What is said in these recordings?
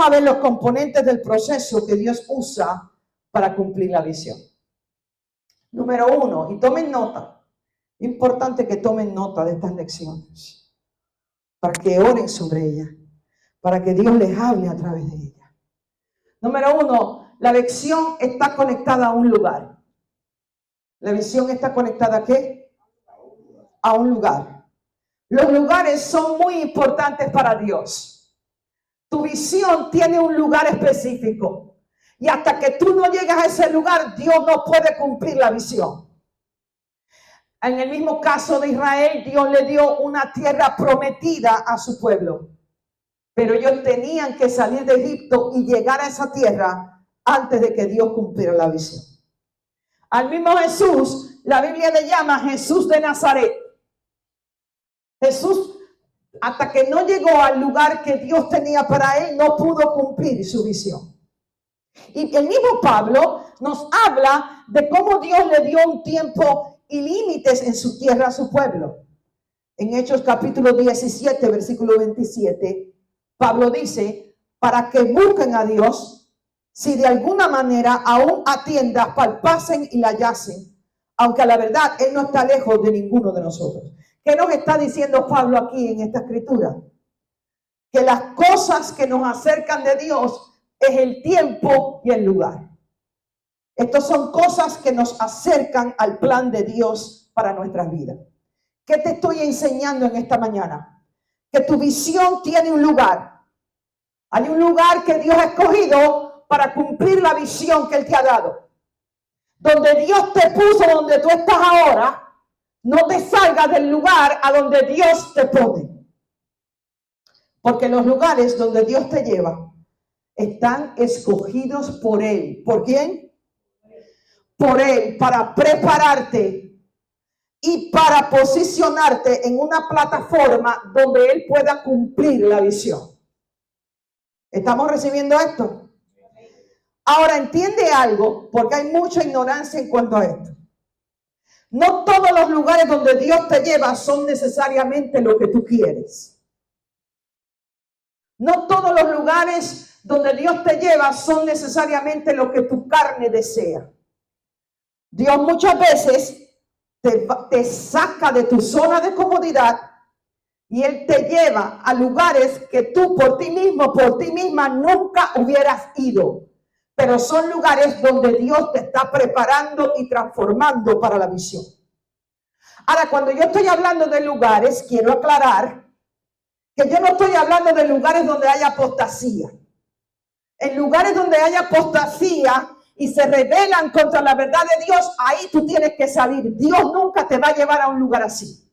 vamos a ver los componentes del proceso que Dios usa para cumplir la visión. Número 1, y tomen nota. Importante que tomen nota de estas lecciones, para que oren sobre ellas, para que Dios les hable a través de ellas. Número 1, la visión está conectada a un lugar. La visión está conectada ¿a qué? A un lugar. Los lugares son muy importantes para Dios. Tu visión tiene un lugar específico. Y hasta que tú no llegas a ese lugar, Dios no puede cumplir la visión. En el mismo caso de Israel, Dios le dio una tierra prometida a su pueblo. Pero ellos tenían que salir de Egipto y llegar a esa tierra antes de que Dios cumpliera la visión. Al mismo Jesús, la Biblia le llama Jesús de Nazaret. Jesús, hasta que no llegó al lugar que Dios tenía para él, no pudo cumplir su visión. Y el mismo Pablo nos habla de cómo Dios le dio un tiempo y límites en su tierra a su pueblo. En Hechos capítulo 17, versículo 27, Pablo dice, para que busquen a Dios, si de alguna manera aún a tiendas palpasen y la hallasen, aunque a la verdad Él no está lejos de ninguno de nosotros. ¿Qué nos está diciendo Pablo aquí en esta escritura? Que las cosas que nos acercan de Dios es el tiempo y el lugar. Estas son cosas que nos acercan al plan de Dios para nuestras vidas. ¿Qué te estoy enseñando en esta mañana? Que tu visión tiene un lugar. Hay un lugar que Dios ha escogido para cumplir la visión que Él te ha dado. Donde Dios te puso, donde tú estás ahora, no te salgas del lugar a donde Dios te pone. Porque los lugares donde Dios te lleva están escogidos por Él. ¿Por quién? Por Él, para prepararte y para posicionarte en una plataforma donde Él pueda cumplir la visión. ¿Estamos recibiendo esto? Ahora entiende algo, porque hay mucha ignorancia en cuanto a esto. No todos los lugares donde Dios te lleva son necesariamente lo que tú quieres. No todos los lugares donde Dios te lleva son necesariamente lo que tu carne desea. Dios muchas veces te saca de tu zona de comodidad y Él te lleva a lugares que tú por ti mismo, por ti misma nunca hubieras ido. Pero son lugares donde Dios te está preparando y transformando para la visión. Ahora, cuando yo estoy hablando de lugares, quiero aclarar que yo no estoy hablando de lugares donde haya apostasía. En lugares donde haya apostasía y se rebelan contra la verdad de Dios, ahí tú tienes que salir. Dios nunca te va a llevar a un lugar así.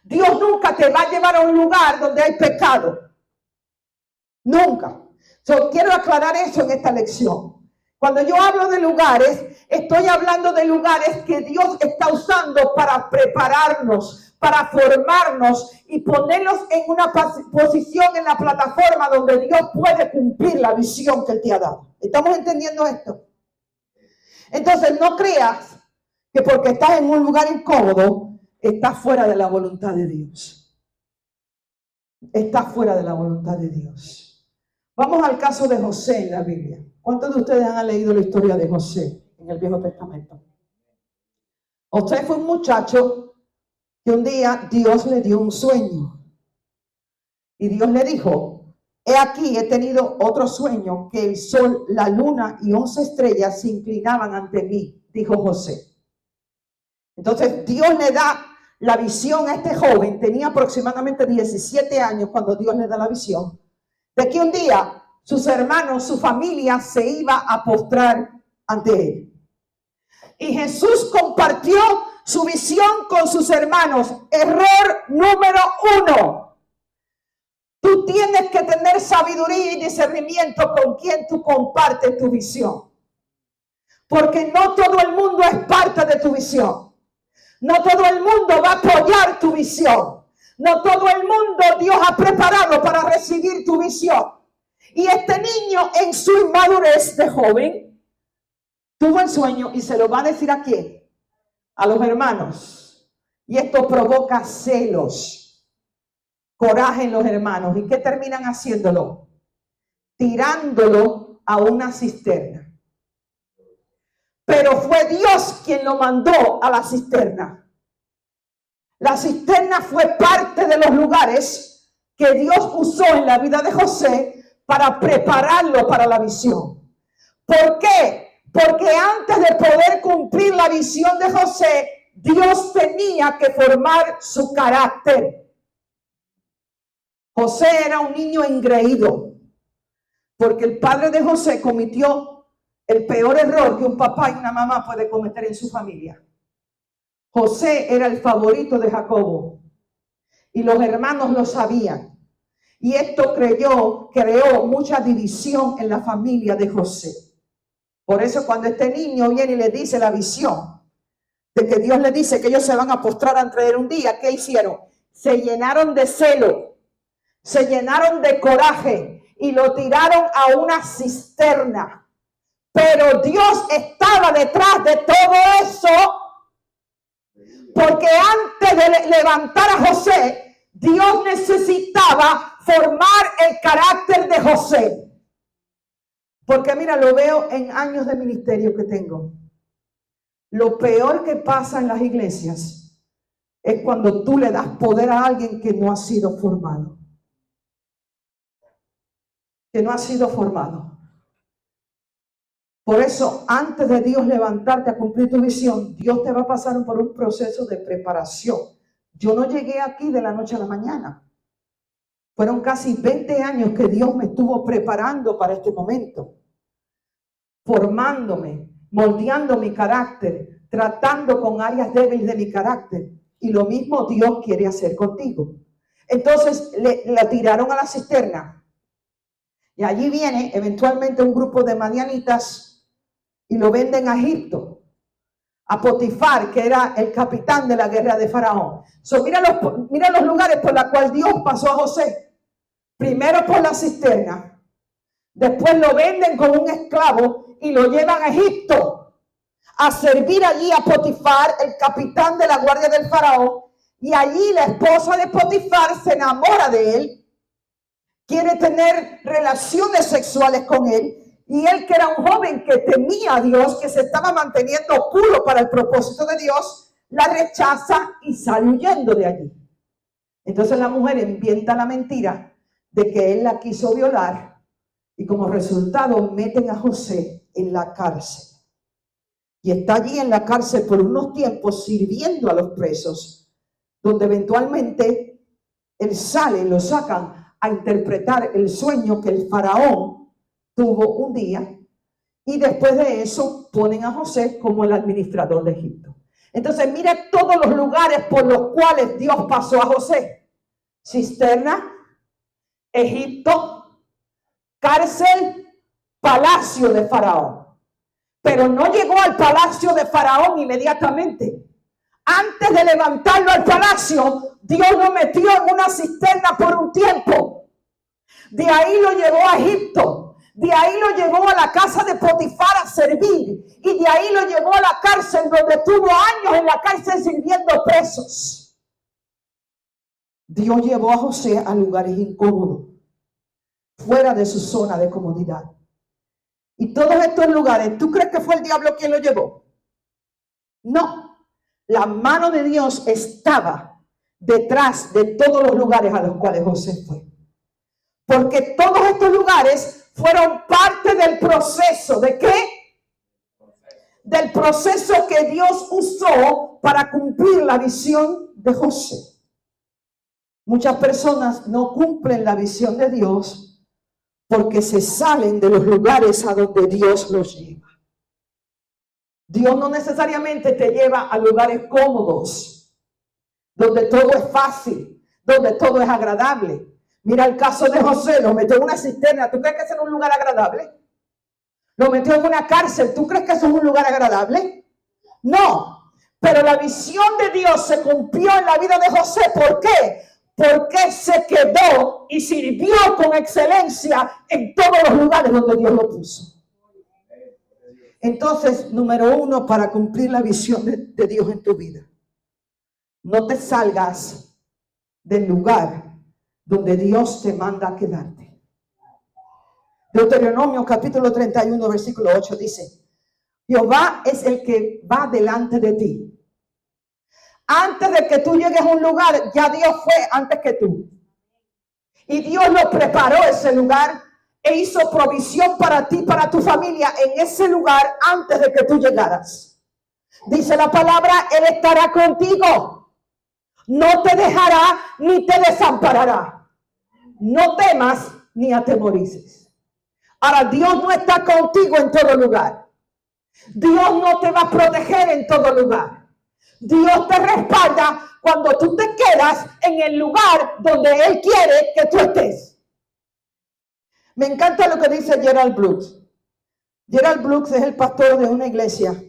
Dios nunca te va a llevar a un lugar donde hay pecado. Nunca. Quiero aclarar eso en esta lección. Cuando yo hablo de lugares, estoy hablando de lugares que Dios está usando para prepararnos, para formarnos y ponerlos en una posición en la plataforma donde Dios puede cumplir la visión que Él te ha dado. ¿Estamos entendiendo esto? Entonces no creas que porque estás en un lugar incómodo, estás fuera de la voluntad de Dios. Estás fuera de la voluntad de Dios. Vamos al caso de José en la Biblia. ¿Cuántos de ustedes han leído la historia de José en el Viejo Testamento? José fue un muchacho que un día Dios le dio un sueño. Y Dios le dijo, he aquí, he tenido otro sueño, que el sol, la luna y 11 estrellas se inclinaban ante mí, dijo José. Entonces Dios le da la visión a este joven, tenía aproximadamente 17 años cuando Dios le da la visión, de que un día sus hermanos, su familia se iba a postrar ante él. Y Jesús compartió su visión con sus hermanos. Error número 1. Tú tienes que tener sabiduría y discernimiento con quien tú compartes tu visión. Porque no todo el mundo es parte de tu visión. No todo el mundo va a apoyar tu visión. No todo el mundo Dios ha preparado para recibir tu visión. Y este niño en su inmadurez de joven tuvo el sueño y se lo va a decir ¿a quién? A los hermanos. Y esto provoca celos, coraje en los hermanos. ¿Y qué terminan haciéndolo? tirándolo a una cisterna. Pero fue Dios quien lo mandó a la cisterna. La cisterna fue parte de los lugares que Dios usó en la vida de José para prepararlo para la visión. ¿Por qué? Porque antes de poder cumplir la visión de José, Dios tenía que formar su carácter. José era un niño engreído, porque el padre de José cometió el peor error que un papá y una mamá puede cometer en su familia. José era el favorito de Jacobo y los hermanos lo sabían. Y esto creó mucha división en la familia de José. Por eso cuando este niño viene y le dice la visión de que Dios le dice que ellos se van a postrar ante él un día, ¿qué hicieron? Se llenaron de celo, se llenaron de coraje y lo tiraron a una cisterna. Pero Dios estaba detrás de todo eso, porque antes de levantar a José, Dios necesitaba formar el carácter de José. Porque mira, lo veo en años de ministerio que tengo. Lo peor que pasa en las iglesias es cuando tú le das poder a alguien que no ha sido formado. Que no ha sido formado. Por eso, antes de Dios levantarte a cumplir tu visión, Dios te va a pasar por un proceso de preparación. Yo no llegué aquí de la noche a la mañana. Fueron casi 20 años que Dios me estuvo preparando para este momento. Formándome, moldeando mi carácter, tratando con áreas débiles de mi carácter. Y lo mismo Dios quiere hacer contigo. Entonces, la tiraron a la cisterna. Y allí viene eventualmente un grupo de madianitas y lo venden a Egipto, a Potifar, que era el capitán de la guerra de Faraón. Mira los lugares por los cuales Dios pasó a José. Primero por la cisterna, después lo venden como un esclavo y lo llevan a Egipto a servir allí a Potifar, el capitán de la guardia del Faraón. Y allí la esposa de Potifar se enamora de él, quiere tener relaciones sexuales con él. Y él, que era un joven que temía a Dios, que se estaba manteniendo puro para el propósito de Dios, la rechaza y sale huyendo de allí. Entonces la mujer inventa la mentira de que él la quiso violar y como resultado meten a José en la cárcel. Y está allí en la cárcel por unos tiempos sirviendo a los presos, donde eventualmente él sale, lo sacan a interpretar el sueño que el faraón tuvo un día, y después de eso ponen a José como el administrador de Egipto. Entonces mire todos los lugares por los cuales Dios pasó a José: cisterna, Egipto, cárcel, palacio de Faraón. Pero no llegó al palacio de Faraón inmediatamente. Antes de levantarlo al palacio, Dios lo metió en una cisterna por un tiempo. De ahí lo llevó a Egipto. De ahí lo llevó a la casa de Potifar a servir. Y de ahí lo llevó a la cárcel, donde tuvo años en la cárcel sirviendo presos. Dios llevó a José a lugares incómodos, fuera de su zona de comodidad. Y todos estos lugares, ¿tú crees que fue el diablo quien lo llevó? No. La mano de Dios estaba detrás de todos los lugares a los cuales José fue. Porque todos estos lugares fueron parte del proceso. ¿De qué? Del proceso que Dios usó para cumplir la visión de José. Muchas personas no cumplen la visión de Dios porque se salen de los lugares a donde Dios los lleva. Dios no necesariamente te lleva a lugares cómodos, donde todo es fácil, donde todo es agradable. Mira el caso de José, lo metió en una cisterna. ¿Tú crees que ese es un lugar agradable? Lo metió en una cárcel. ¿Tú crees que eso es un lugar agradable? No. Pero la visión de Dios se cumplió en la vida de José. ¿Por qué? Porque se quedó y sirvió con excelencia en todos los lugares donde Dios lo puso. Entonces, número uno, para cumplir la visión de Dios en tu vida, no te salgas del lugar donde Dios te manda a quedarte. Deuteronomio capítulo 31, versículo 8 dice: Jehová es el que va delante de ti. Antes de que tú llegues a un lugar, ya Dios fue antes que tú. Y Dios lo preparó ese lugar e hizo provisión para ti, para tu familia, en ese lugar antes de que tú llegaras. Dice la palabra, Él estará contigo. No te dejará ni te desamparará. No temas ni atemorices. Ahora, Dios no está contigo en todo lugar. Dios no te va a proteger en todo lugar. Dios te respalda cuando tú te quedas en el lugar donde Él quiere que tú estés. Me encanta lo que dice Gerald Brooks. Gerald Brooks es el pastor de una iglesia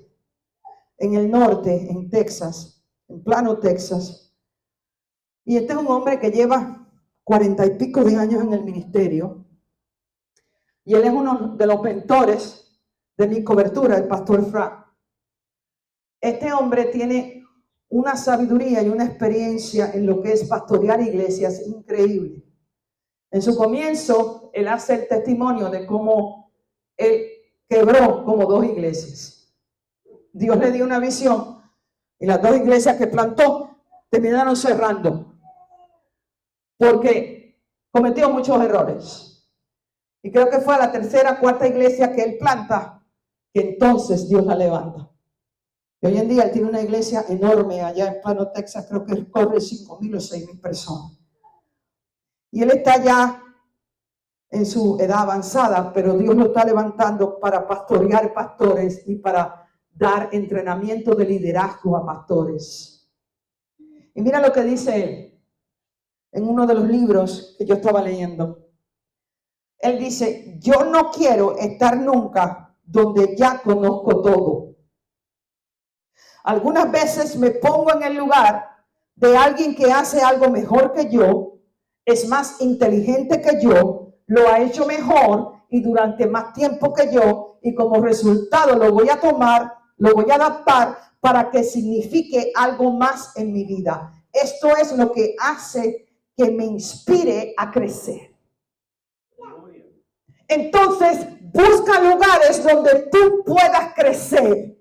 en el norte, en Texas, en Plano, Texas. Y este es un hombre que lleva 40 y pico de años en el ministerio. Y él es uno de los mentores de mi cobertura, el pastor Frank. Este hombre tiene una sabiduría y una experiencia en lo que es pastorear iglesias increíble. En su comienzo, él hace el testimonio de cómo él quebró como 2 iglesias. Dios le dio una visión y las 2 iglesias que plantó terminaron cerrando porque cometió muchos errores. Y creo que fue a la 3ª, 4ª iglesia que él planta que entonces Dios la levanta. Y hoy en día él tiene una iglesia enorme allá en Plano, Texas. Creo que corre 5,000 o 6,000 personas. Y él está ya en su edad avanzada, pero Dios lo está levantando para pastorear pastores y para dar entrenamiento de liderazgo a pastores. Y mira lo que dice él en uno de los libros que yo estaba leyendo. Él dice, yo no quiero estar nunca donde ya conozco todo. Algunas veces me pongo en el lugar de alguien que hace algo mejor que yo, es más inteligente que yo, lo ha hecho mejor y durante más tiempo que yo, y como resultado lo voy a tomar, lo voy a adaptar para que signifique algo más en mi vida. Esto es lo que hace que me inspire a crecer. Entonces, busca lugares donde tú puedas crecer.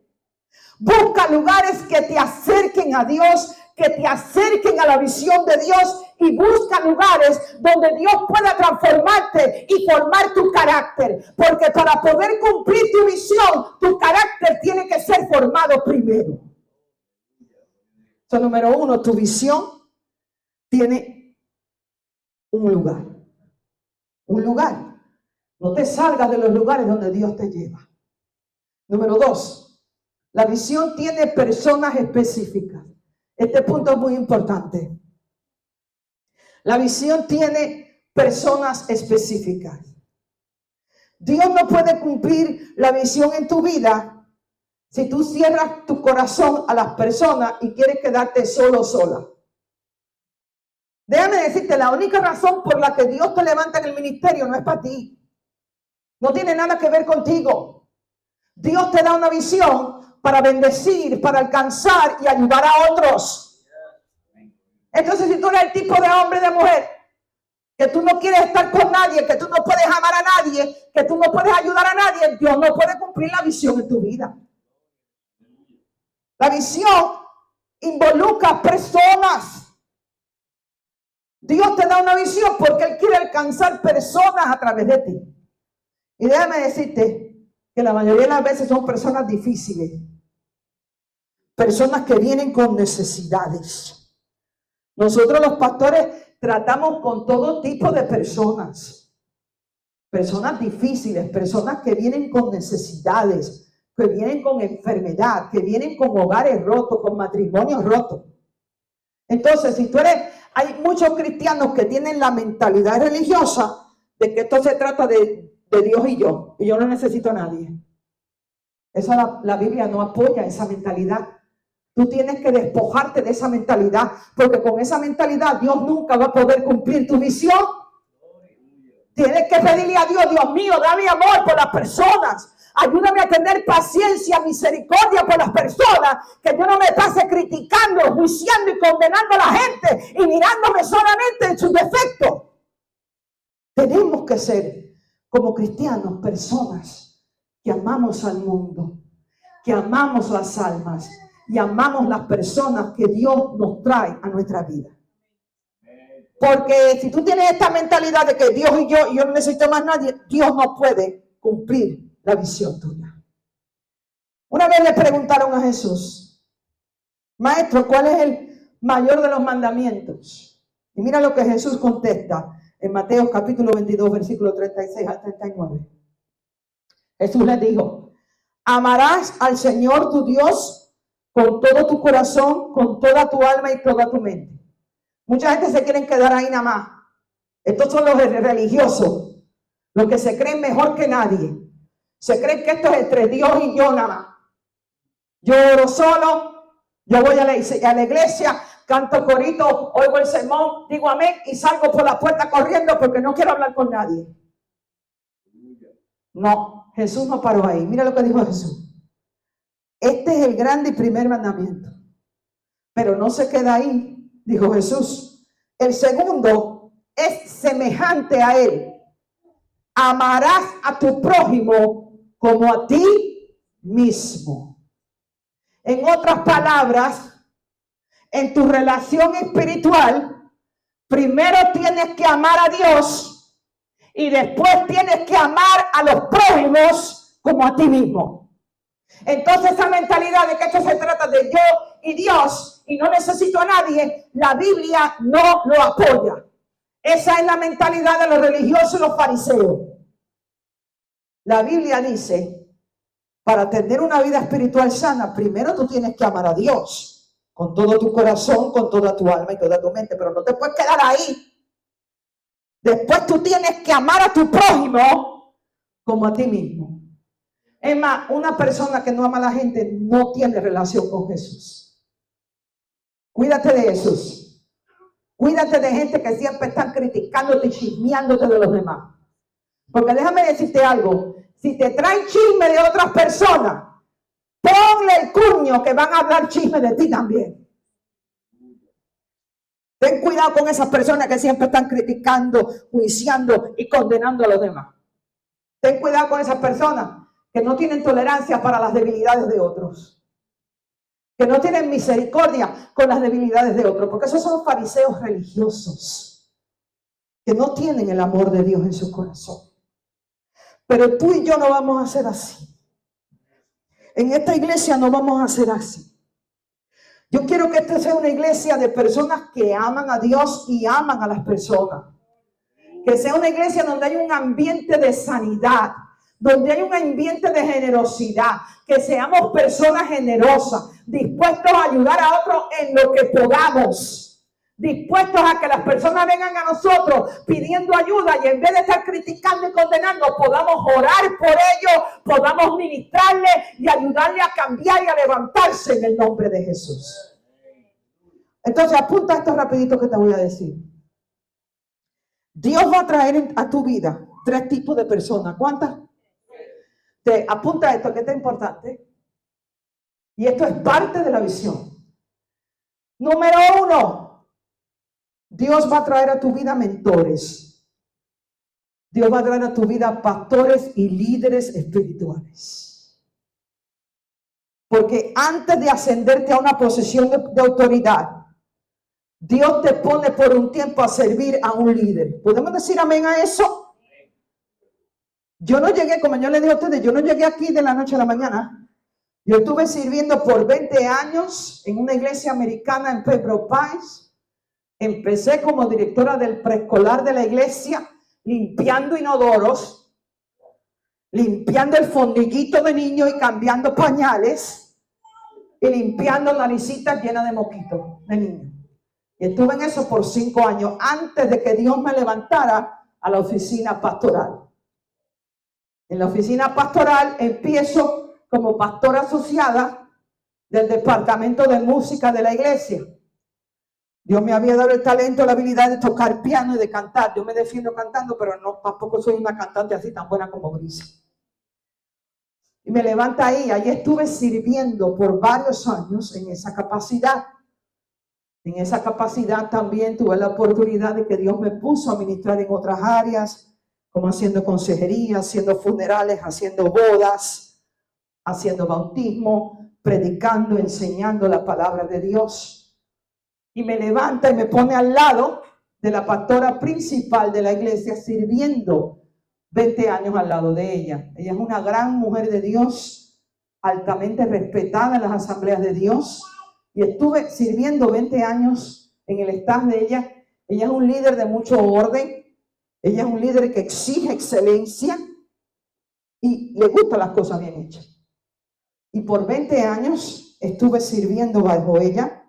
Busca lugares que te acerquen a Dios, que te acerquen a la visión de Dios, y busca lugares donde Dios pueda transformarte y formar tu carácter. Porque para poder cumplir tu visión, tu carácter tiene que ser formado primero. Entonces, número 1, tu visión tiene un lugar. Un lugar. No te salgas de los lugares donde Dios te lleva. Número 2, la visión tiene personas específicas. Este punto es muy importante. La visión tiene personas específicas. Dios no puede cumplir la visión en tu vida si tú cierras tu corazón a las personas y quieres quedarte solo o sola. Déjame decirte, la única razón por la que Dios te levanta en el ministerio no es para ti. No tiene nada que ver contigo. Dios te da una visión para bendecir, para alcanzar y ayudar a otros. Entonces, si tú eres el tipo de hombre, de mujer, que tú no quieres estar con nadie, que tú no puedes amar a nadie, que tú no puedes ayudar a nadie, Dios no puede cumplir la visión en tu vida. La visión involucra personas. Dios te da una visión porque Él quiere alcanzar personas a través de ti. Y déjame decirte que la mayoría de las veces son personas difíciles. Personas que vienen con necesidades. Nosotros los pastores tratamos con todo tipo de personas. Personas difíciles, personas que vienen con necesidades, que vienen con enfermedad, que vienen con hogares rotos, con matrimonios rotos. Entonces, si tú eres, hay muchos cristianos que tienen la mentalidad religiosa de que esto se trata de Dios y yo no necesito a nadie. Esa la Biblia no apoya esa mentalidad. Tú tienes que despojarte de esa mentalidad, porque con esa mentalidad Dios nunca va a poder cumplir tu visión. Tienes que pedirle a Dios, Dios mío, dame amor por las personas. Ayúdame a tener paciencia, misericordia por las personas, que yo no me pase criticando, juiciando y condenando a la gente y mirándome solamente en sus defectos. Tenemos que ser como cristianos, personas que amamos al mundo, que amamos las almas y amamos las personas que Dios nos trae a nuestra vida. Porque si tú tienes esta mentalidad de que Dios y yo no necesito más nadie, Dios no puede cumplir la visión tuya. Una vez le preguntaron a Jesús, Maestro, ¿cuál es el mayor de los mandamientos? Y mira lo que Jesús contesta en Mateo capítulo 22, versículo 36 al 39. Jesús les dijo, amarás al Señor tu Dios con todo tu corazón, con toda tu alma y toda tu mente. Mucha gente se quiere quedar ahí nada más. Estos son los religiosos, los que se creen mejor que nadie. Se creen que esto es entre Dios y yo nada más. Yo oro solo, yo voy a la iglesia, canto corito, oigo el sermón, digo amén y salgo por la puerta corriendo porque no quiero hablar con nadie. No, Jesús no paró ahí. Mira lo que dijo Jesús. Este es el grande y primer mandamiento. Pero no se queda ahí, dijo Jesús. El segundo es semejante a él. Amarás a tu prójimo como a ti mismo. En otras palabras, en tu relación espiritual, primero tienes que amar a Dios y después tienes que amar a los prójimos como a ti mismo. Entonces esa mentalidad de que esto se trata de yo y Dios y no necesito a nadie, la Biblia no lo apoya. Esa es la mentalidad de los religiosos y los fariseos. La Biblia dice, para tener una vida espiritual sana, primero tú tienes que amar a Dios con todo tu corazón, con toda tu alma y toda tu mente, pero no te puedes quedar ahí. Después tú tienes que amar a tu prójimo como a ti mismo. Es más, una persona que no ama a la gente no tiene relación con Jesús. Cuídate de Jesús. Cuídate de gente que siempre están criticándote y chismeándote de los demás. Porque déjame decirte algo. Si te traen chisme de otras personas, ponle el cuño que van a hablar chisme de ti también. Ten cuidado con esas personas que siempre están criticando, juiciando y condenando a los demás. Ten cuidado con esas personas que no tienen tolerancia para las debilidades de otros. Que no tienen misericordia con las debilidades de otros. Porque esos son fariseos religiosos. Que no tienen el amor de Dios en su corazón. Pero tú y yo no vamos a ser así. En esta iglesia no vamos a ser así. Yo quiero que esta sea una iglesia de personas que aman a Dios y aman a las personas. Que sea una iglesia donde hay un ambiente de sanidad, donde hay un ambiente de generosidad, que seamos personas generosas, dispuestos a ayudar a otros en lo que podamos. Dispuestos a que las personas vengan a nosotros pidiendo ayuda y en vez de estar criticando y condenando, podamos orar por ellos, podamos ministrarles y ayudarle a cambiar y a levantarse en el nombre de Jesús. Entonces apunta esto rapidito que te voy a decir. Dios va a traer a tu vida 3 tipos de personas. ¿Cuántas? Apunta esto que es importante. Y esto es parte de la visión. Número 1. Dios va a traer a tu vida mentores. Dios va a traer a tu vida pastores y líderes espirituales. Porque antes de ascenderte a una posición de autoridad, Dios te pone por un tiempo a servir a un líder. ¿Podemos decir amén a eso? Yo no llegué, como yo le dije a ustedes, yo no llegué aquí de la noche a la mañana. Yo estuve sirviendo por 20 años en una iglesia americana en Pembroke Pines. Empecé como directora del preescolar de la iglesia, limpiando inodoros, limpiando el fondillito de niños y cambiando pañales, y limpiando naricitas llenas de mosquitos de niños. Y estuve en eso por 5 años, antes de que Dios me levantara a la oficina pastoral. En la oficina pastoral empiezo como pastora asociada del departamento de música de la iglesia. Dios me había dado el talento, la habilidad de tocar piano y de cantar. Yo me defiendo cantando, pero no, tampoco soy una cantante así tan buena como Gris. Y me levanta ahí. Ahí estuve sirviendo por varios años en esa capacidad. En esa capacidad también tuve la oportunidad de que Dios me puso a ministrar en otras áreas, como haciendo consejería, haciendo funerales, haciendo bodas, haciendo bautismo, predicando, enseñando la palabra de Dios. Y me levanta y me pone al lado de la pastora principal de la iglesia, sirviendo 20 años al lado de ella. Ella es una gran mujer de Dios, altamente respetada en las asambleas de Dios, y estuve sirviendo 20 años en el staff de ella. Ella es un líder de mucho orden, ella es un líder que exige excelencia y le gustan las cosas bien hechas. Y por 20 años estuve sirviendo bajo ella,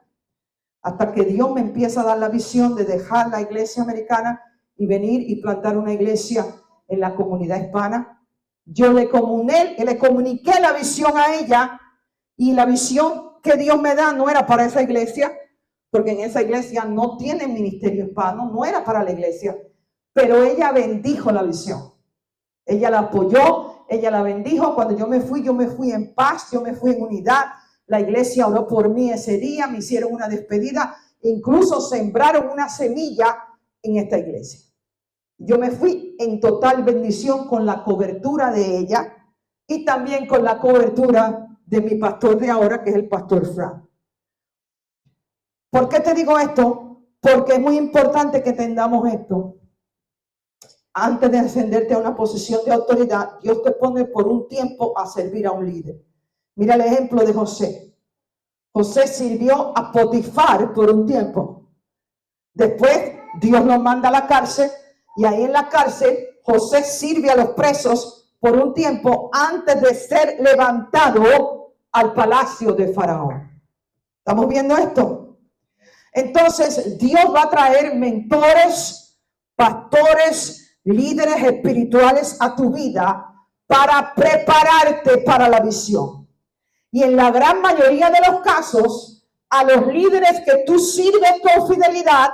hasta que Dios me empieza a dar la visión de dejar la iglesia americana y venir y plantar una iglesia en la comunidad hispana. Yo le comuniqué la visión a ella, y la visión que Dios me da no era para esa iglesia, porque en esa iglesia no tiene ministerio hispano, no era para la iglesia, pero ella bendijo la visión. Ella la apoyó, ella la bendijo. Cuando yo me fui en paz, yo me fui en unidad. La iglesia oró por mí ese día, me hicieron una despedida, incluso sembraron una semilla en esta iglesia. Yo me fui en total bendición con la cobertura de ella y también con la cobertura de mi pastor de ahora, que es el pastor Frank. ¿Por qué te digo esto? Porque es muy importante que entendamos esto. Antes de ascenderte a una posición de autoridad, Dios te pone por un tiempo a servir a un líder. Mira el ejemplo de José. José sirvió a Potifar por un tiempo. Después Dios lo manda a la cárcel, y ahí en la cárcel José sirve a los presos por un tiempo antes de ser levantado al palacio de Faraón. ¿Estamos viendo esto? Entonces Dios va a traer mentores, pastores, líderes espirituales a tu vida para prepararte para la visión. Y en la gran mayoría de los casos, a los líderes que tú sirves con fidelidad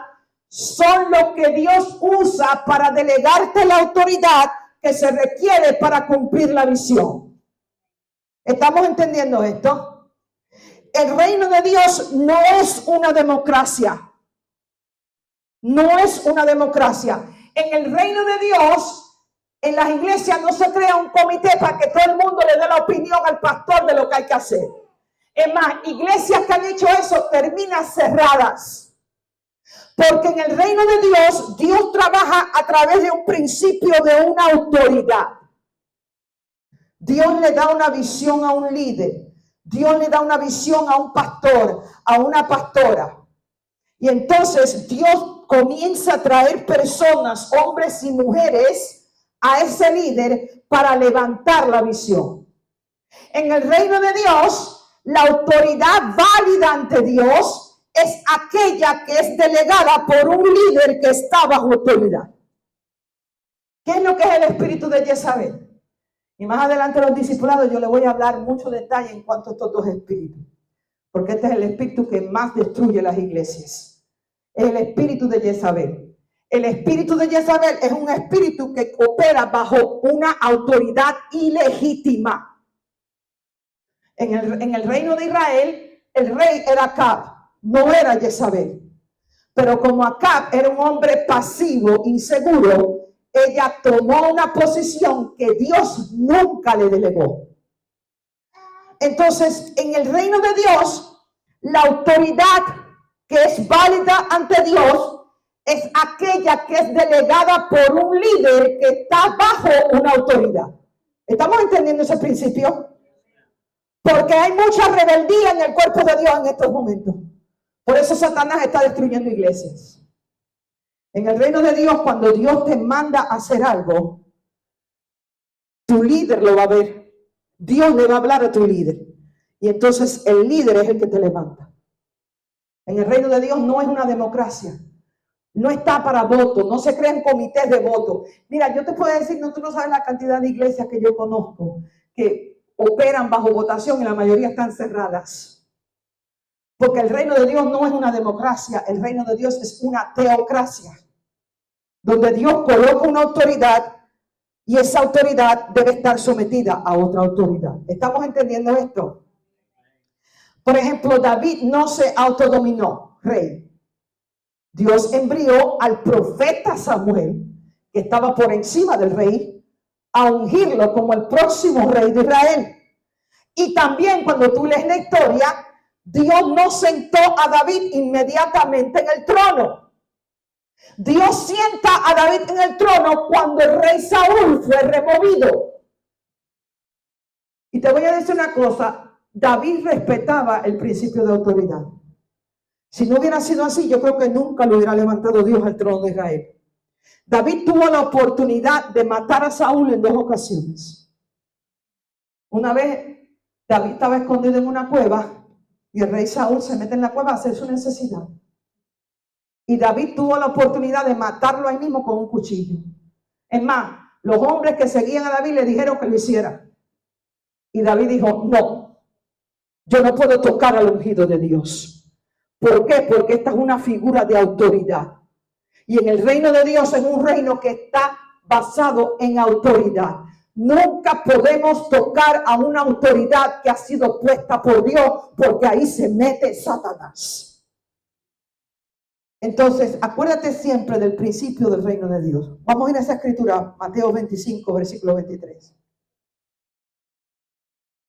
son los que Dios usa para delegarte la autoridad que se requiere para cumplir la visión. ¿Estamos entendiendo esto? El reino de Dios no es una democracia. No es una democracia. En el reino de Dios, en las iglesias no se crea un comité para que todo el mundo le dé la opinión al pastor de lo que hay que hacer. Es más, iglesias que han hecho eso terminan cerradas. Porque en el reino de Dios, Dios trabaja a través de un principio de una autoridad. Dios le da una visión a un líder. Dios le da una visión a un pastor, a una pastora. Y entonces Dios comienza a traer personas, hombres y mujeres, a ese líder para levantar la visión. En el reino de Dios, la autoridad válida ante Dios es aquella que es delegada por un líder que está bajo autoridad. ¿Qué es lo que es el espíritu de Jezabel? Y más adelante los discipulados yo les voy a hablar mucho detalle en cuanto a estos dos espíritus, porque este es el espíritu que más destruye las iglesias. Es el espíritu de Jezabel. El espíritu de Jezabel es un espíritu que opera bajo una autoridad ilegítima. En el reino de Israel, el rey era Acab, no era Jezabel. Pero como Acab era un hombre pasivo, inseguro, ella tomó una posición que Dios nunca le delegó. Entonces, en el reino de Dios, la autoridad que es válida ante Dios es aquella que es delegada por un líder que está bajo una autoridad. ¿Estamos entendiendo ese principio? Porque hay mucha rebeldía en el cuerpo de Dios en estos momentos. Por eso Satanás está destruyendo iglesias. En el reino de Dios, cuando Dios te manda a hacer algo, tu líder lo va a ver. Dios le va a hablar a tu líder. Y entonces el líder es el que te levanta. En el reino de Dios no es una democracia. No está para voto. No se crean comités de voto. Mira, yo te puedo decir, tú no sabes la cantidad de iglesias que yo conozco que operan bajo votación y la mayoría están cerradas. Porque el reino de Dios no es una democracia. El reino de Dios es una teocracia, donde Dios coloca una autoridad y esa autoridad debe estar sometida a otra autoridad. ¿Estamos entendiendo esto? Por ejemplo, David no se autodominó rey. Dios envió al profeta Samuel, que estaba por encima del rey, a ungirlo como el próximo rey de Israel. Y también cuando tú lees la historia, Dios no sentó a David inmediatamente en el trono. Dios sienta a David en el trono cuando el rey Saúl fue removido. Y te voy a decir una cosa, David respetaba el principio de autoridad. Si no hubiera sido así, yo creo que nunca lo hubiera levantado Dios al trono de Israel. David tuvo la oportunidad de matar a Saúl en 2 ocasiones. Una vez David estaba escondido en una cueva y el rey Saúl se mete en la cueva a hacer su necesidad. Y David tuvo la oportunidad de matarlo ahí mismo con un cuchillo. Es más, los hombres que seguían a David le dijeron que lo hiciera. Y David dijo, no, yo no puedo tocar al ungido de Dios. ¿Por qué? Porque esta es una figura de autoridad. Y en el reino de Dios es un reino que está basado en autoridad. Nunca podemos tocar a una autoridad que ha sido puesta por Dios, porque ahí se mete Satanás. Entonces, acuérdate siempre del principio del reino de Dios. Vamos a ir a esa escritura, Mateo 25, versículo 23.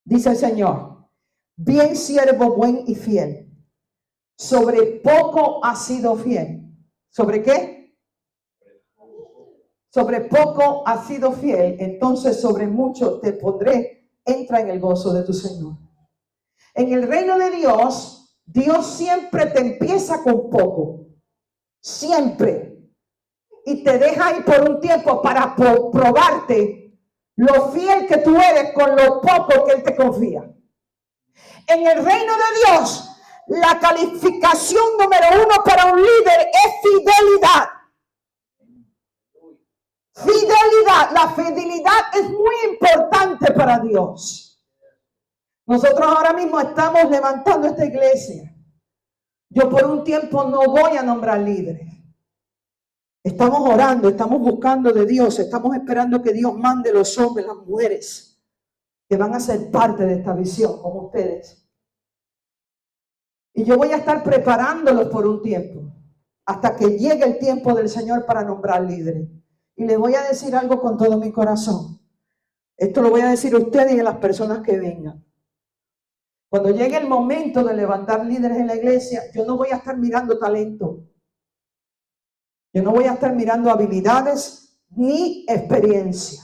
Dice el Señor, bien siervo, buen y fiel. Sobre poco has sido fiel. ¿Sobre qué? Sobre poco has sido fiel, entonces sobre mucho te pondré. Entra en el gozo de tu Señor. En el reino de Dios, Dios siempre te empieza con poco. Siempre. Y te deja ahí por un tiempo para probarte lo fiel que tú eres con lo poco que Él te confía. En el reino de Dios, la calificación número 1 para un líder es fidelidad. Fidelidad. La fidelidad es muy importante para Dios. Nosotros ahora mismo estamos levantando esta iglesia. Yo por un tiempo no voy a nombrar líderes. Estamos orando, estamos buscando de Dios, estamos esperando que Dios mande los hombres, las mujeres que van a ser parte de esta visión, como ustedes. Y yo voy a estar preparándolos por un tiempo, hasta que llegue el tiempo del Señor para nombrar líderes. Y les voy a decir algo con todo mi corazón. Esto lo voy a decir a ustedes y a las personas que vengan. Cuando llegue el momento de levantar líderes en la iglesia, yo no voy a estar mirando talento. Yo no voy a estar mirando habilidades ni experiencia.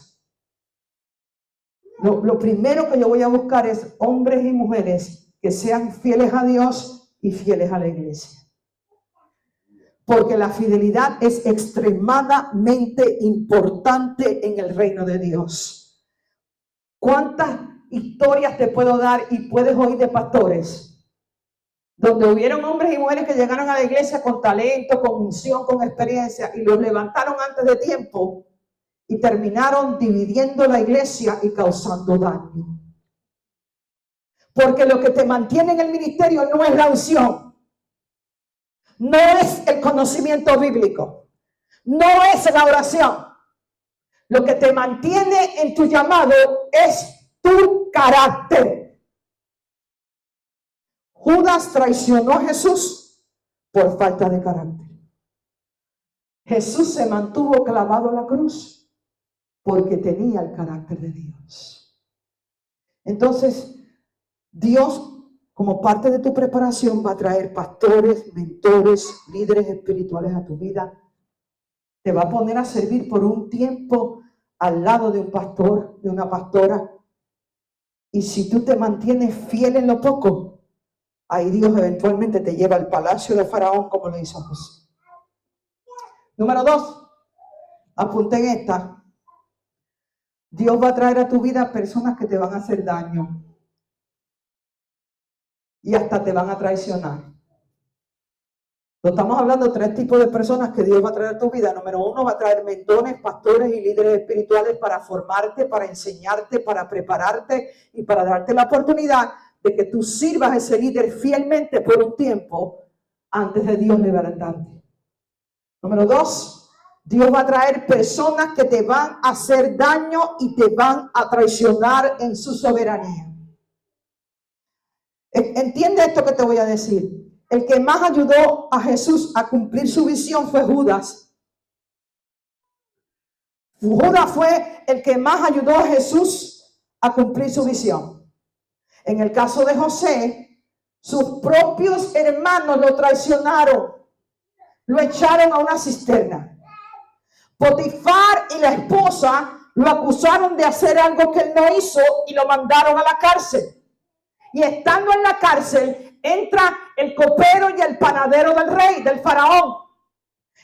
Lo primero que yo voy a buscar es hombres y mujeres que sean fieles a Dios y fieles a la iglesia. Porque la fidelidad es extremadamente importante en el reino de Dios. ¿Cuántas historias te puedo dar y puedes oír de pastores donde hubieron hombres y mujeres que llegaron a la iglesia con talento, con unción, con experiencia y los levantaron antes de tiempo y terminaron dividiendo la iglesia y causando daño? Porque lo que te mantiene en el ministerio no es la unción, no es el conocimiento bíblico, no es la oración. Lo que te mantiene en tu llamado es tu carácter. Judas traicionó a Jesús por falta de carácter. Jesús se mantuvo clavado a la cruz porque tenía el carácter de Dios. Entonces, Dios, como parte de tu preparación, va a traer pastores, mentores, líderes espirituales a tu vida. Te va a poner a servir por un tiempo al lado de un pastor, de una pastora. Y si tú te mantienes fiel en lo poco, ahí Dios eventualmente te lleva al palacio de Faraón, como lo hizo José. Número 2, apunten esta. Dios va a traer a tu vida personas que te van a hacer daño y hasta te van a traicionar. Estamos hablando de 3 tipos de personas que Dios va a traer a tu vida. Número 1, va a traer mentores, pastores y líderes espirituales para formarte, para enseñarte, para prepararte y para darte la oportunidad de que tú sirvas a ese líder fielmente por un tiempo antes de Dios levantarte. Número 2, Dios va a traer personas que te van a hacer daño y te van a traicionar en su soberanía. Entiende esto que te voy a decir. El que más ayudó a Jesús a cumplir su visión fue Judas. Judas fue el que más ayudó a Jesús a cumplir su visión. En el caso de José, sus propios hermanos lo traicionaron, lo echaron a una cisterna. Potifar y la esposa lo acusaron de hacer algo que él no hizo y lo mandaron a la cárcel. Y estando en la cárcel, entra el copero y el panadero del rey, del faraón.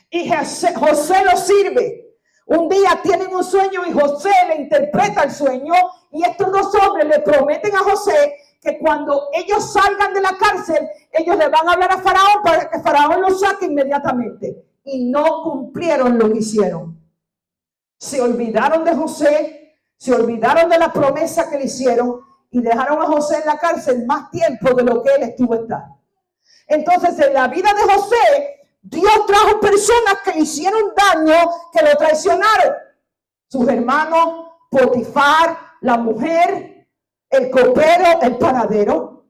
Y José lo sirve. Un día tienen un sueño y José le interpreta el sueño. Y estos dos hombres le prometen a José que cuando ellos salgan de la cárcel, ellos le van a hablar a Faraón para que Faraón los saque inmediatamente. Y no cumplieron lo que hicieron. Se olvidaron de José, se olvidaron de la promesa que le hicieron y dejaron a José en la cárcel más tiempo de lo que él estuvo estando. Entonces, en la vida de José, Dios trajo personas que le hicieron daño, que lo traicionaron. Sus hermanos, Potifar, la mujer, el copero, el panadero.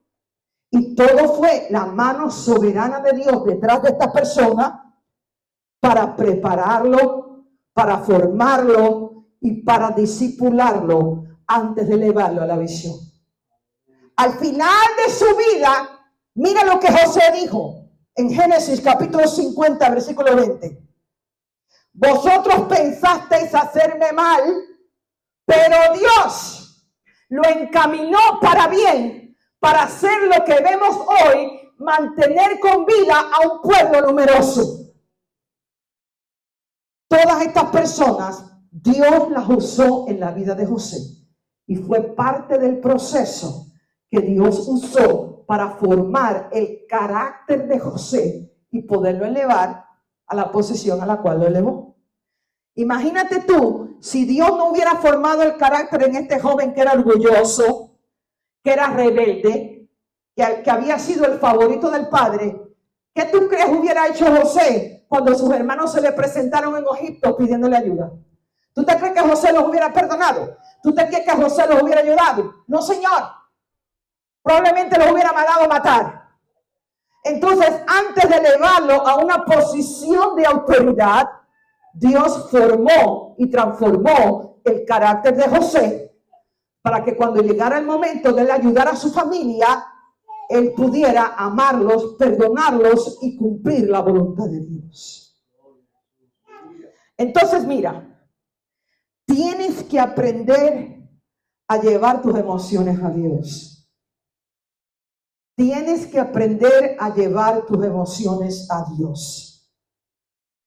Y todo fue la mano soberana de Dios detrás de esta persona para prepararlo, para formarlo y para discipularlo antes de elevarlo a la visión. Al final de su vida, mira lo que José dijo en Génesis capítulo 50, versículo 20. Vosotros pensasteis hacerme mal, pero Dios lo encaminó para bien, para hacer lo que vemos hoy, mantener con vida a un pueblo numeroso. Todas estas personas, Dios las usó en la vida de José y fue parte del proceso que Dios usó para formar el carácter de José y poderlo elevar a la posición a la cual lo elevó. Imagínate tú, si Dios no hubiera formado el carácter en este joven que era orgulloso, que era rebelde, que había sido el favorito del padre, ¿qué tú crees hubiera hecho José cuando sus hermanos se le presentaron en Egipto pidiéndole ayuda? ¿Tú te crees que José los hubiera perdonado? ¿Tú te crees que José los hubiera ayudado? No, señor. Probablemente los hubiera mandado a matar. Entonces, antes de elevarlo a una posición de autoridad, Dios formó y transformó el carácter de José para que cuando llegara el momento de él ayudar a su familia, él pudiera amarlos, perdonarlos y cumplir la voluntad de Dios. Entonces, mira, tienes que aprender a llevar tus emociones a Dios. Tienes que aprender a llevar tus emociones a Dios.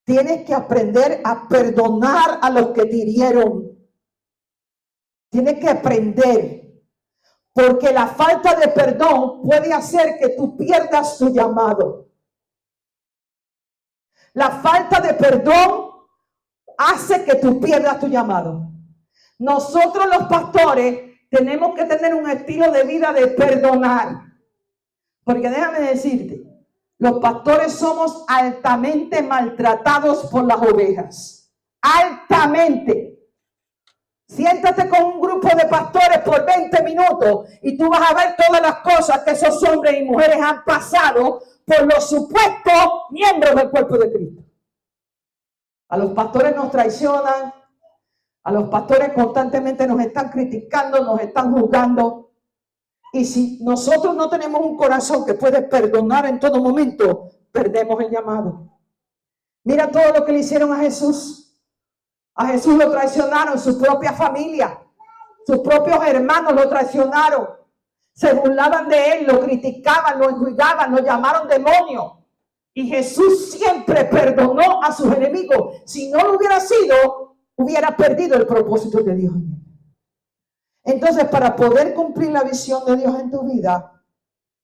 Tienes que aprender a perdonar a los que te hirieron. Tienes que aprender, porque la falta de perdón puede hacer que tú pierdas tu llamado. La falta de perdón hace que tú pierdas tu llamado. Nosotros los pastores tenemos que tener un estilo de vida de perdonar. Porque déjame decirte, los pastores somos altamente maltratados por las ovejas. Altamente. Siéntate con un grupo de pastores por 20 minutos y tú vas a ver todas las cosas que esos hombres y mujeres han pasado por los supuestos miembros del cuerpo de Cristo. A los pastores nos traicionan, a los pastores constantemente nos están criticando, nos están juzgando. Y si nosotros no tenemos un corazón que puede perdonar en todo momento, perdemos el llamado. Mira todo lo que le hicieron a Jesús. A Jesús lo traicionaron, su propia familia, sus propios hermanos lo traicionaron. Se burlaban de él, lo criticaban, lo enjuiciaban, lo llamaron demonio. Y Jesús siempre perdonó a sus enemigos. Si no lo hubiera sido, hubiera perdido el propósito de Dios. Entonces, para poder cumplir la visión de Dios en tu vida,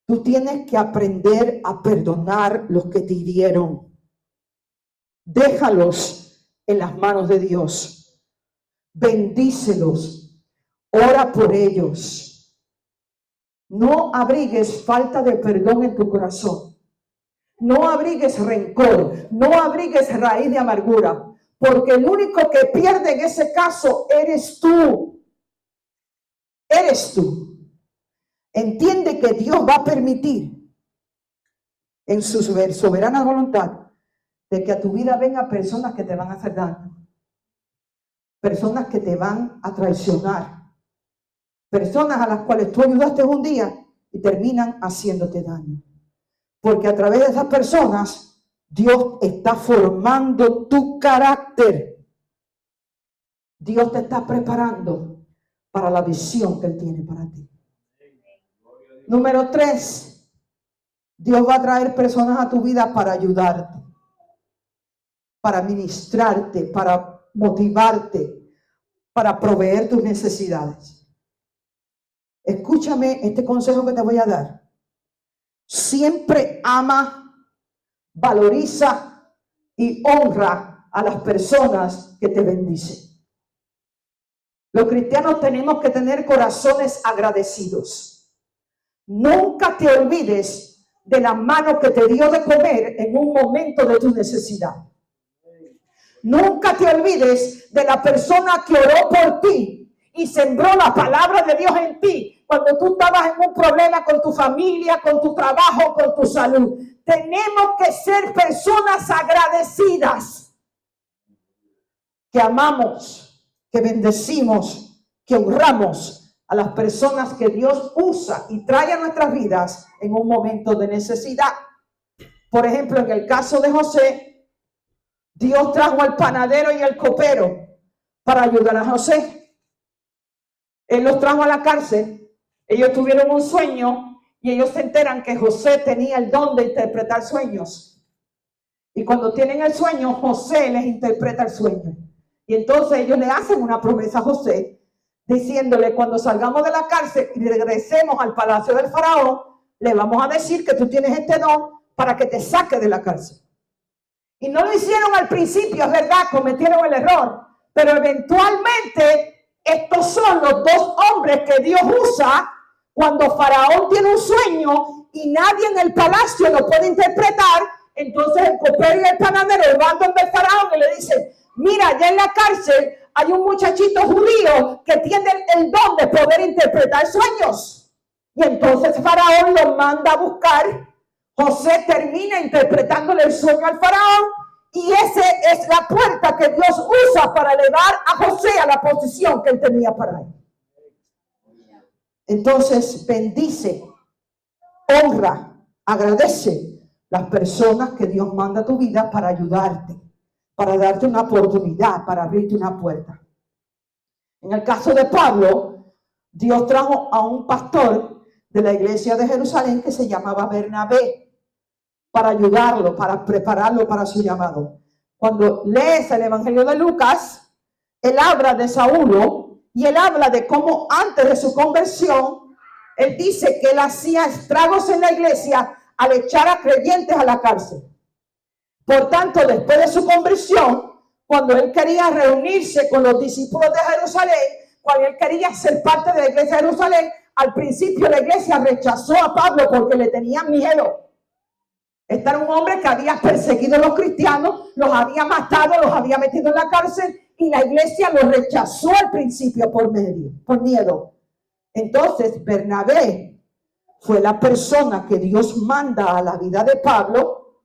tú tienes que aprender a perdonar los que te hirieron. Déjalos en las manos de Dios. Bendícelos. Ora por ellos. No abrigues falta de perdón en tu corazón. No abrigues rencor. No abrigues raíz de amargura. Porque el único que pierde en ese caso eres tú. Eres tú. Entiende que Dios va a permitir en su soberana voluntad de que a tu vida vengan personas que te van a hacer daño. personas que te van a traicionar, personas a las cuales tú ayudaste un día y terminan haciéndote daño. Porque a través de esas personas, Dios está formando tu carácter. Dios te está preparando para la visión que Él tiene para ti. Número 3, Dios va a traer personas a tu vida para ayudarte, para ministrarte, para motivarte, para proveer tus necesidades. Escúchame este consejo que te voy a dar. Siempre ama, valoriza y honra a las personas que te bendicen. Los cristianos tenemos que tener corazones agradecidos. Nunca te olvides de la mano que te dio de comer en un momento de tu necesidad. Nunca te olvides de la persona que oró por ti y sembró la palabra de Dios en ti cuando tú estabas en un problema con tu familia, con tu trabajo, con tu salud. Tenemos que ser personas agradecidas, que amamos, que bendecimos, que honramos a las personas que Dios usa y trae a nuestras vidas en un momento de necesidad. Por ejemplo, en el caso de José, Dios trajo al panadero y al copero para ayudar a José. Él los trajo a la cárcel. Ellos tuvieron un sueño y ellos se enteran que José tenía el don de interpretar sueños. Y cuando tienen el sueño, José les interpreta el sueño. Y entonces ellos le hacen una promesa a José, diciéndole: cuando salgamos de la cárcel y regresemos al palacio del faraón, le vamos a decir que tú tienes este don para que te saque de la cárcel. Y no lo hicieron al principio, es verdad, cometieron el error, pero eventualmente estos son los dos hombres que Dios usa cuando Faraón tiene un sueño y nadie en el palacio lo puede interpretar. Entonces el copero y el panadero van donde el Faraón y le dicen: mira, allá en la cárcel hay un muchachito judío que tiene el don de poder interpretar sueños. Y entonces Faraón lo manda a buscar. José termina interpretándole el sueño al Faraón y esa es la puerta que Dios usa para elevar a José a la posición que él tenía para él. Entonces bendice, honra, agradece las personas que Dios manda a tu vida para ayudarte, para darte una oportunidad, para abrirte una puerta. En el caso de Pablo, Dios trajo a un pastor de la iglesia de Jerusalén que se llamaba Bernabé para ayudarlo, para prepararlo para su llamado. Cuando lees el Evangelio de Lucas, él habla de Saulo y él habla de cómo antes de su conversión, él dice que él hacía estragos en la iglesia al echar a creyentes a la cárcel. Por tanto, después de su conversión, cuando él quería reunirse con los discípulos de Jerusalén, cuando él quería ser parte de la iglesia de Jerusalén, al principio la iglesia rechazó a Pablo porque le tenían miedo. Este era un hombre que había perseguido a los cristianos, los había matado, los había metido en la cárcel y la iglesia lo rechazó al principio por miedo. Entonces Bernabé fue la persona que Dios manda a la vida de Pablo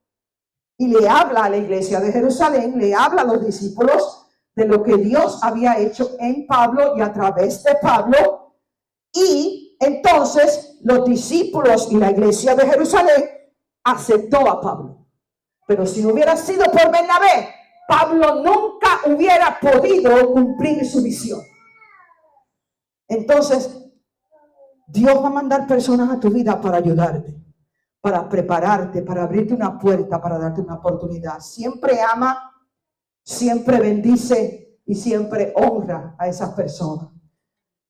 y le habla a la iglesia de Jerusalén, le habla a los discípulos de lo que Dios había hecho en Pablo y a través de Pablo. Y entonces los discípulos y la iglesia de Jerusalén aceptó a Pablo. Pero si no hubiera sido por Bernabé, Pablo nunca hubiera podido cumplir su visión. Entonces, Dios va a mandar personas a tu vida para ayudarte, para prepararte, para abrirte una puerta, para darte una oportunidad. Siempre ama, siempre bendice y siempre honra a esas personas.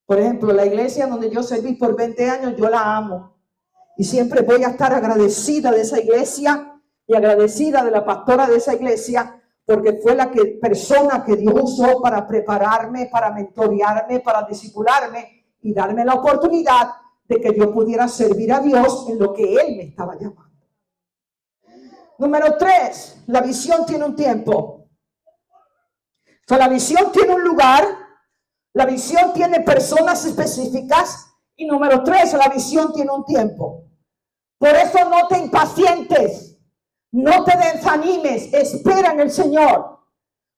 Por ejemplo, la iglesia donde yo serví por 20 años, yo la amo. Y siempre voy a estar agradecida de esa iglesia y agradecida de la pastora de esa iglesia, porque fue la persona que Dios usó para prepararme, para mentorearme, para discipularme y darme la oportunidad de que yo pudiera servir a Dios en lo que Él me estaba llamando. Número 3, la visión tiene un tiempo. La visión tiene un lugar, la visión tiene personas específicas y número 3, la visión tiene un tiempo. Por eso no te impacientes, no te desanimes, espera en el Señor.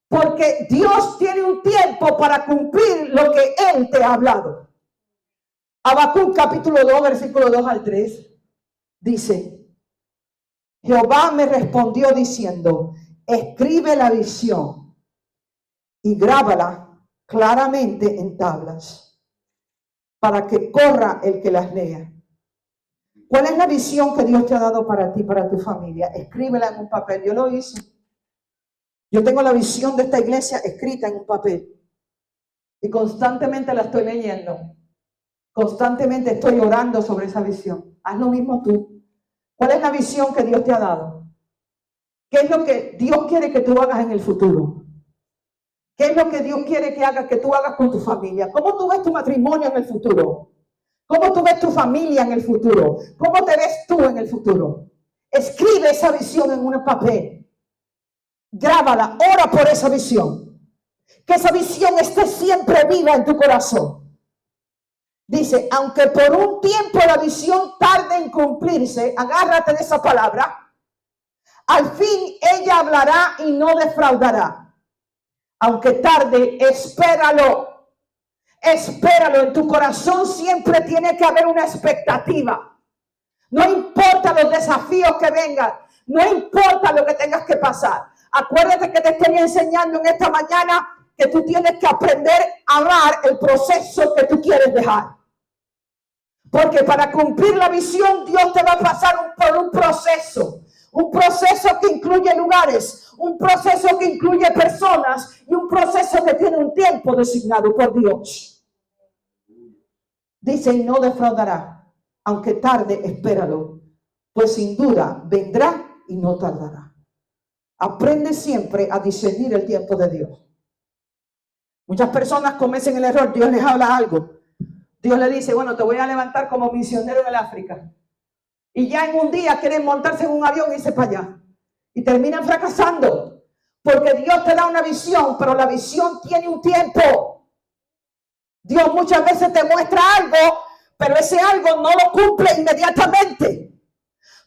Porque Dios tiene un tiempo para cumplir lo que Él te ha hablado. Habacuc capítulo 2, versículo 2 al 3, dice: Jehová me respondió diciendo, escribe la visión y grábala claramente en tablas, para que corra el que las lea. ¿Cuál es la visión que Dios te ha dado para ti, para tu familia? Escríbela en un papel. Yo lo hice. Yo tengo la visión de esta iglesia escrita en un papel y constantemente la estoy leyendo. Constantemente estoy orando sobre esa visión. Haz lo mismo tú. ¿Cuál es la visión que Dios te ha dado? ¿Qué es lo que Dios quiere que tú hagas en el futuro? ¿Qué es lo que Dios quiere que tú hagas con tu familia? ¿Cómo tú ves tu matrimonio en el futuro? ¿Cómo tú ves tu familia en el futuro? ¿Cómo te ves tú en el futuro? Escribe esa visión en un papel. Grábala, ora por esa visión. Que esa visión esté siempre viva en tu corazón. Dice, aunque por un tiempo la visión tarde en cumplirse, agárrate de esa palabra, al fin ella hablará y no defraudará. Aunque tarde, espéralo. Espéralo, en tu corazón siempre tiene que haber una expectativa. No importa los desafíos que vengan, no importa lo que tengas que pasar. Acuérdate que te estoy enseñando en esta mañana que tú tienes que aprender a amar el proceso que tú quieres dejar. Porque para cumplir la visión, Dios te va a pasar por un proceso que incluye lugares, un proceso que incluye personas y un proceso que tiene un tiempo designado por Dios. Dice, y no defraudará, aunque tarde, espéralo, pues sin duda vendrá y no tardará. Aprende siempre a discernir el tiempo de Dios. Muchas personas cometen el error, Dios les habla algo. Dios le dice, bueno, te voy a levantar como misionero en el África. Y ya en un día quieren montarse en un avión y irse para allá. Y terminan fracasando. Porque Dios te da una visión, pero la visión tiene un tiempo. Dios muchas veces te muestra algo, pero ese algo no lo cumple inmediatamente.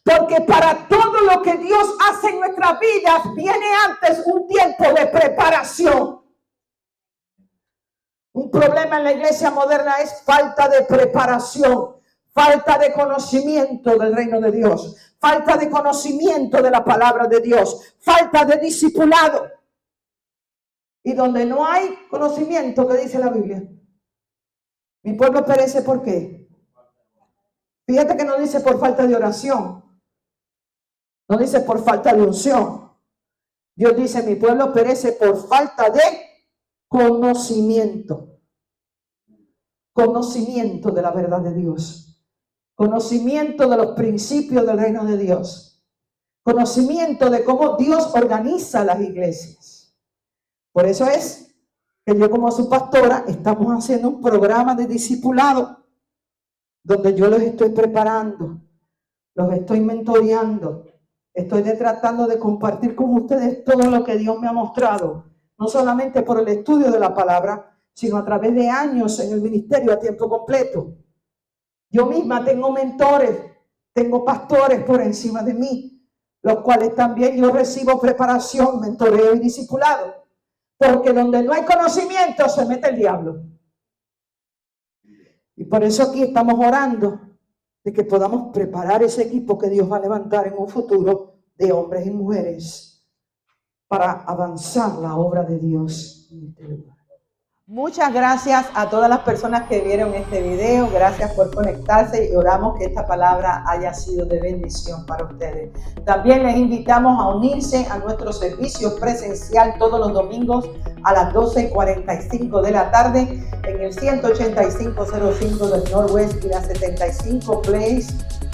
Porque para todo lo que Dios hace en nuestras vidas, viene antes un tiempo de preparación. Un problema en la iglesia moderna es falta de preparación, falta de conocimiento del reino de Dios, falta de conocimiento de la palabra de Dios, falta de discipulado. Y donde no hay conocimiento, ¿qué dice la Biblia? Mi pueblo perece, ¿por qué? Fíjate que no dice por falta de oración, no dice por falta de unción. Dios dice, mi pueblo perece por falta de conocimiento. Conocimiento de la verdad de Dios. Conocimiento de los principios del reino de Dios. Conocimiento de cómo Dios organiza las iglesias. Por eso es que yo como su pastora estamos haciendo un programa de discipulado donde yo los estoy preparando, los estoy mentoreando, estoy tratando de compartir con ustedes todo lo que Dios me ha mostrado, no solamente por el estudio de la palabra, sino a través de años en el ministerio a tiempo completo. Yo misma tengo mentores, tengo pastores por encima de mí, los cuales también yo recibo preparación, mentoreo y discipulado. Porque donde no hay conocimiento se mete el diablo. Y por eso aquí estamos orando de que podamos preparar ese equipo que Dios va a levantar en un futuro de hombres y mujeres para avanzar la obra de Dios en este lugar. Muchas gracias a todas las personas que vieron este video. Gracias por conectarse y oramos que esta palabra haya sido de bendición para ustedes. También les invitamos a unirse a nuestro servicio presencial todos los domingos a las 12:45 de la tarde en el 18505 del Northwest y la 75 Place,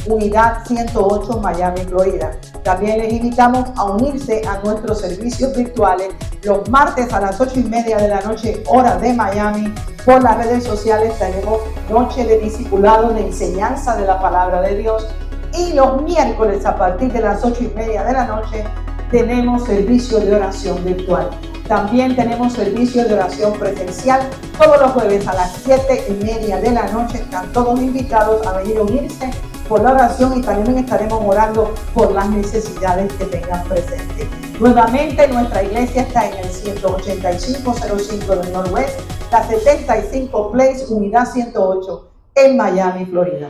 Unidad 108, Miami, Florida. También les invitamos a unirse a nuestros servicios virtuales los martes a las 8:30 de la noche, hora de Miami. Por las redes sociales tenemos noche de discipulado, de enseñanza de la palabra de Dios. Y los miércoles a partir de las 8:30 de la noche tenemos servicio de oración virtual. También tenemos servicio de oración presencial todos los jueves a las 7:30 de la noche. Están todos invitados a venir a unirse por la oración y también estaremos orando por las necesidades que tengan presentes. Nuevamente, nuestra iglesia está en el 18505 del Norwest, la 75 Place, unidad 108, en Miami, Florida.